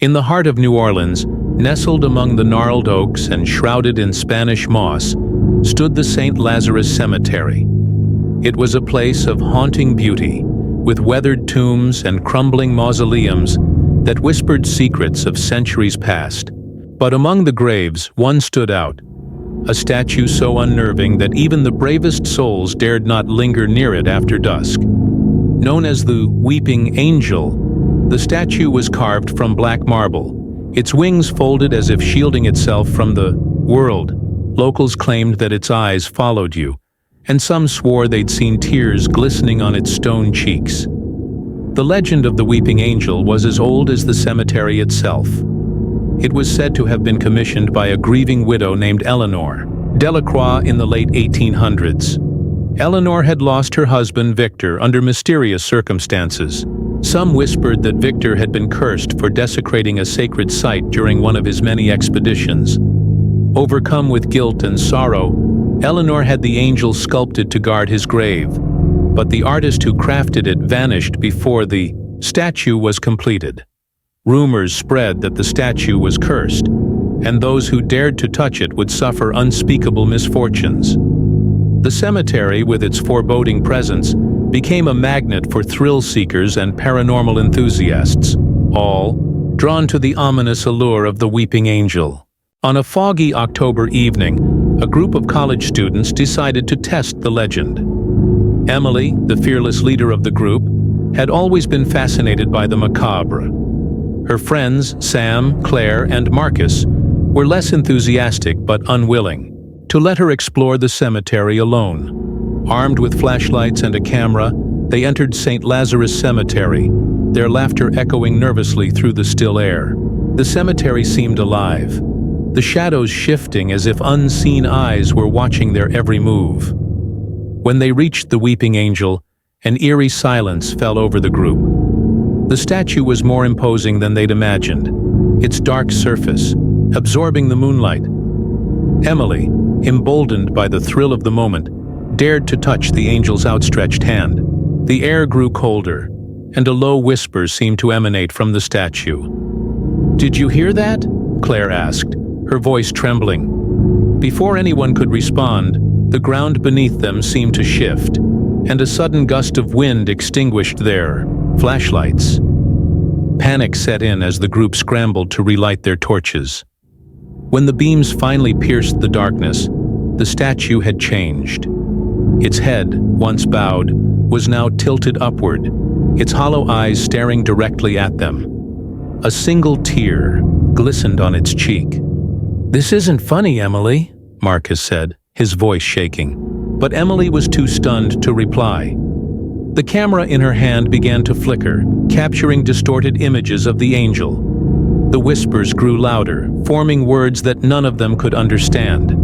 In the heart of New Orleans, nestled among the gnarled oaks and shrouded in Spanish moss, stood the St. Lazarus Cemetery. It was a place of haunting beauty, with weathered tombs and crumbling mausoleums that whispered secrets of centuries past. But among the graves, one stood out, a statue so unnerving that even the bravest souls dared not linger near it after dusk. Known as the Weeping Angel, the statue was carved from black marble, its wings folded as if shielding itself from the world. Locals claimed that its eyes followed you, and some swore they'd seen tears glistening on its stone cheeks. The legend of the Weeping Angel was as old as the cemetery itself. It was said to have been commissioned by a grieving widow named Eleanor Delacroix in the late 1800s. Eleanor had lost her husband Victor under mysterious circumstances. Some whispered that Victor had been cursed for desecrating a sacred site during one of his many expeditions. Overcome with guilt and sorrow, Eleanor had the angel sculpted to guard his grave, but the artist who crafted it vanished before the statue was completed. Rumors spread that the statue was cursed, and those who dared to touch it would suffer unspeakable misfortunes. The cemetery, with its foreboding presence, became a magnet for thrill-seekers and paranormal enthusiasts, all drawn to the ominous allure of the Weeping Angel. On a foggy October evening, a group of college students decided to test the legend. Emily, the fearless leader of the group, had always been fascinated by the macabre. Her friends, Sam, Claire, and Marcus, were less enthusiastic but unwilling to let her explore the cemetery alone. Armed with flashlights and a camera, they entered St. Lazarus Cemetery, their laughter echoing nervously through the still air. The cemetery seemed alive, the shadows shifting as if unseen eyes were watching their every move. When they reached the Weeping Angel, an eerie silence fell over the group. The statue was more imposing than they'd imagined, its dark surface absorbing the moonlight. Emily, emboldened by the thrill of the moment, dared to touch the angel's outstretched hand. The air grew colder, and a low whisper seemed to emanate from the statue. "Did you hear that?" Claire asked, her voice trembling. Before anyone could respond, the ground beneath them seemed to shift, and a sudden gust of wind extinguished their flashlights. Panic set in as the group scrambled to relight their torches. When the beams finally pierced the darkness, the statue had changed. Its head, once bowed, was now tilted upward, its hollow eyes staring directly at them. A single tear glistened on its cheek. "This isn't funny, Emily," Marcus said, his voice shaking. But Emily was too stunned to reply. The camera in her hand began to flicker, capturing distorted images of the angel. The whispers grew louder, forming words that none of them could understand.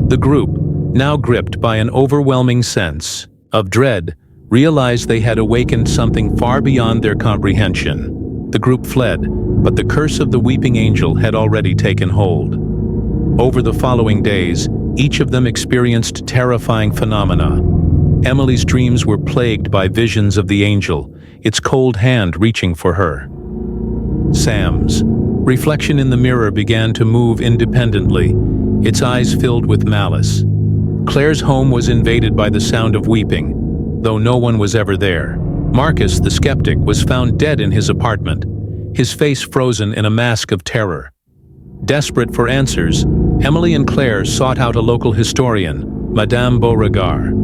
The group, now gripped by an overwhelming sense of dread, realized they had awakened something far beyond their comprehension. The group fled, but the curse of the Weeping Angel had already taken hold. Over the following days, each of them experienced terrifying phenomena. Emily's dreams were plagued by visions of the angel, its cold hand reaching for her. Sam's reflection in the mirror began to move independently, its eyes filled with malice. Claire's home was invaded by the sound of weeping, though no one was ever there. Marcus, the skeptic, was found dead in his apartment, his face frozen in a mask of terror. Desperate for answers, Emily and Claire sought out a local historian, Madame Beauregard.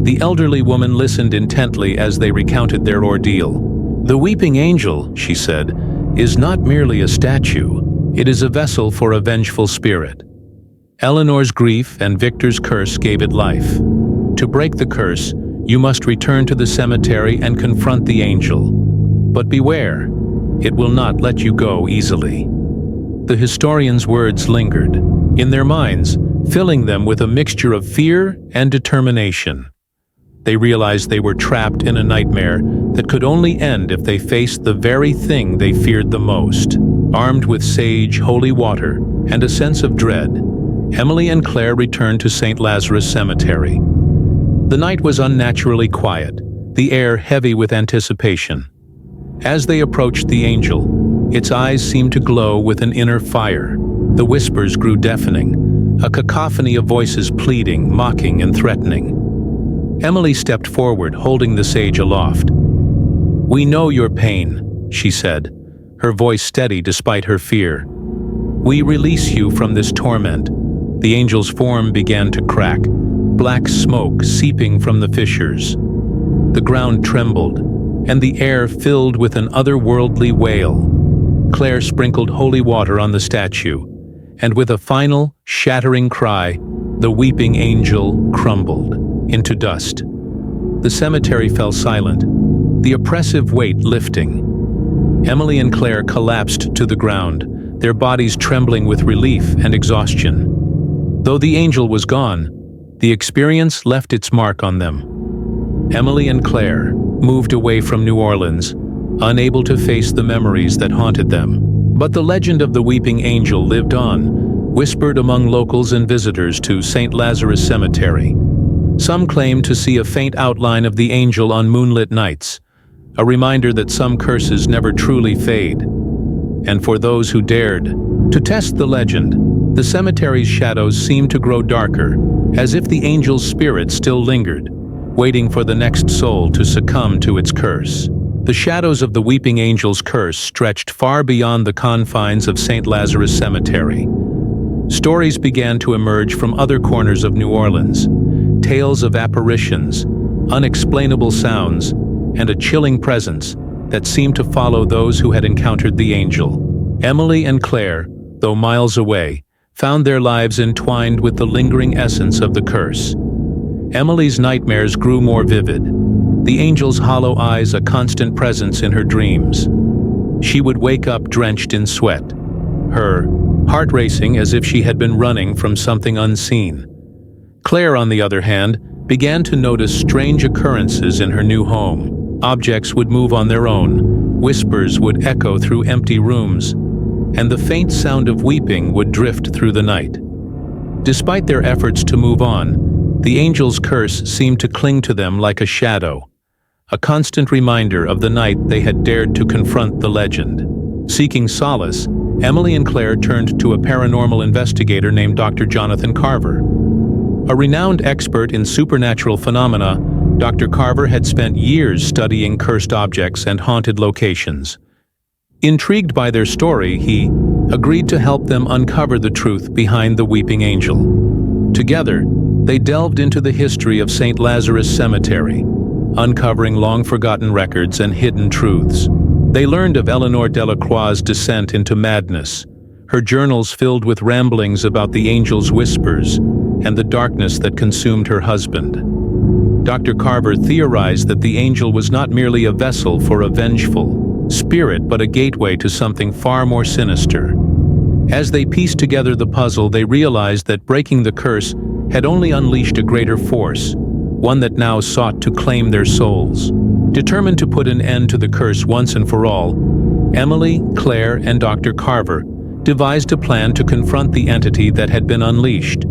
The elderly woman listened intently as they recounted their ordeal. "The Weeping Angel," she said, "is not merely a statue. It is a vessel for a vengeful spirit. Eleanor's grief and Victor's curse gave it life. To break the curse, you must return to the cemetery and confront the angel. But beware, it will not let you go easily." The historian's words lingered, in their minds, filling them with a mixture of fear and determination. They realized they were trapped in a nightmare that could only end if they faced the very thing they feared the most. Armed with sage, holy water, and a sense of dread, Emily and Claire returned to St. Lazarus Cemetery. The night was unnaturally quiet, the air heavy with anticipation. As they approached the angel, Its eyes seemed to glow with an inner fire. The whispers grew deafening, a cacophony of voices pleading, mocking, and threatening. Emily stepped forward, holding the sage aloft. "We know your pain," she said, her voice steady despite her fear. "We release you from this torment." The angel's form began to crack, black smoke seeping from the fissures. The ground trembled, and the air filled with an otherworldly wail. Claire sprinkled holy water on the statue, and with a final, shattering cry, the weeping angel crumbled into dust. The cemetery fell silent, the oppressive weight lifting. Emily and Claire collapsed to the ground, their bodies trembling with relief and exhaustion. Though the angel was gone, the experience left its mark on them. Emily and Claire moved away from New Orleans, unable to face the memories that haunted them. But the legend of the weeping angel lived on, whispered among locals and visitors to St. Lazarus Cemetery. Some claimed to see a faint outline of the angel on moonlit nights, a reminder that some curses never truly fade. And for those who dared to test the legend, the cemetery's shadows seemed to grow darker, as if the angel's spirit still lingered, waiting for the next soul to succumb to its curse. The shadows of the weeping angel's curse stretched far beyond the confines of St. Lazarus Cemetery. Stories began to emerge from other corners of New Orleans, tales of apparitions, unexplainable sounds, and a chilling presence that seemed to follow those who had encountered the angel. Emily and Claire, though miles away, found their lives entwined with the lingering essence of the curse. Emily's nightmares grew more vivid, the angel's hollow eyes a constant presence in her dreams. She would wake up drenched in sweat, her heart racing as if she had been running from something unseen. Claire, on the other hand, began to notice strange occurrences in her new home. Objects would move on their own, whispers would echo through empty rooms, and the faint sound of weeping would drift through the night. Despite their efforts to move on, the angel's curse seemed to cling to them like a shadow, a constant reminder of the night they had dared to confront the legend. Seeking solace, Emily and Claire turned to a paranormal investigator named Dr. Jonathan Carver. A renowned expert in supernatural phenomena, Dr. Carver had spent years studying cursed objects and haunted locations. Intrigued by their story, he agreed to help them uncover the truth behind the weeping angel. Together, they delved into the history of St. Lazarus Cemetery, uncovering long-forgotten records and hidden truths. They learned of Eleanor Delacroix's descent into madness, her journals filled with ramblings about the angel's whispers and the darkness that consumed her husband. Dr. Carver theorized that the angel was not merely a vessel for a vengeful spirit, but a gateway to something far more sinister. As they pieced together the puzzle, they realized that breaking the curse had only unleashed a greater force, one that now sought to claim their souls. Determined to put an end to the curse once and for all, Emily, Claire, and Dr. Carver devised a plan to confront the entity that had been unleashed.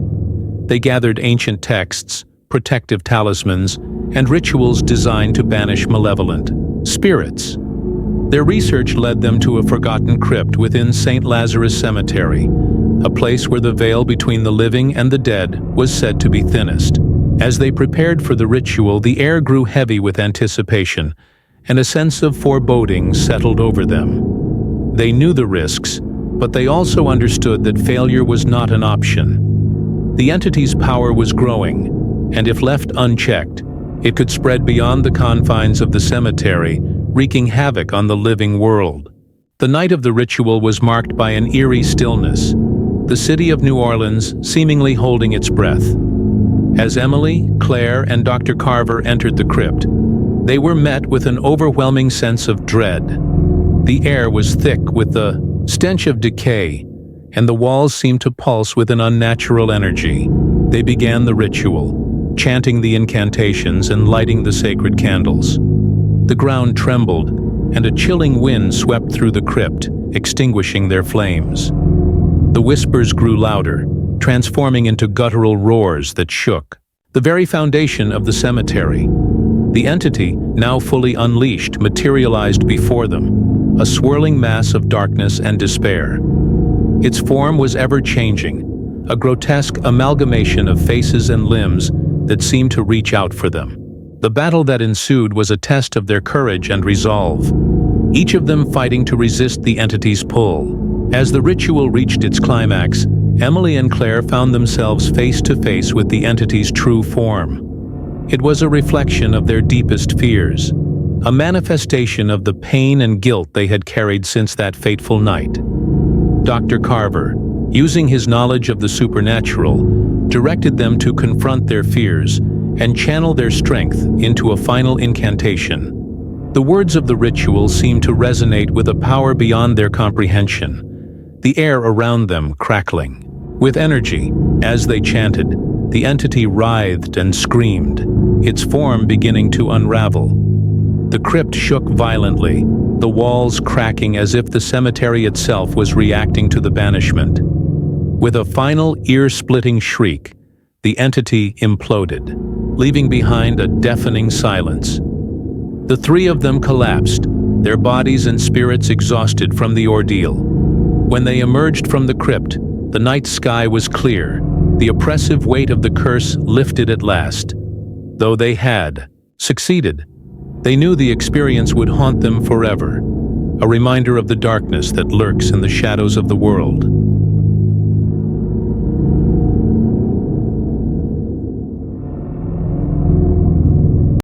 They gathered ancient texts, protective talismans, and rituals designed to banish malevolent spirits. Their research led them to a forgotten crypt within St. Lazarus Cemetery, a place where the veil between the living and the dead was said to be thinnest. As they prepared for the ritual, the air grew heavy with anticipation, and a sense of foreboding settled over them. They knew the risks, but they also understood that failure was not an option. The entity's power was growing, and if left unchecked, it could spread beyond the confines of the cemetery, wreaking havoc on the living world. The night of the ritual was marked by an eerie stillness, the city of New Orleans seemingly holding its breath. As Emily, Claire, and Dr. Carver entered the crypt, they were met with an overwhelming sense of dread. The air was thick with the stench of decay, and the walls seemed to pulse with an unnatural energy. They began the ritual, chanting the incantations and lighting the sacred candles. The ground trembled, and a chilling wind swept through the crypt, extinguishing their flames. The whispers grew louder, transforming into guttural roars that shook the very foundation of the cemetery. The entity, now fully unleashed, materialized before them, a swirling mass of darkness and despair. Its form was ever-changing, a grotesque amalgamation of faces and limbs that seemed to reach out for them. The battle that ensued was a test of their courage and resolve, each of them fighting to resist the entity's pull. As the ritual reached its climax, Emily and Claire found themselves face to face with the entity's true form. It was a reflection of their deepest fears, a manifestation of the pain and guilt they had carried since that fateful night. Dr. Carver, using his knowledge of the supernatural, directed them to confront their fears and channel their strength into a final incantation. The words of the ritual seemed to resonate with a power beyond their comprehension, the air around them crackling with energy. As they chanted, the entity writhed and screamed, its form beginning to unravel. The crypt shook violently, the walls cracking as if the cemetery itself was reacting to the banishment. With a final ear-splitting shriek, the entity imploded, leaving behind a deafening silence. The three of them collapsed, their bodies and spirits exhausted from the ordeal. When they emerged from the crypt, the night sky was clear, the oppressive weight of the curse lifted at last. Though they had succeeded, they knew the experience would haunt them forever, a reminder of the darkness that lurks in the shadows of the world.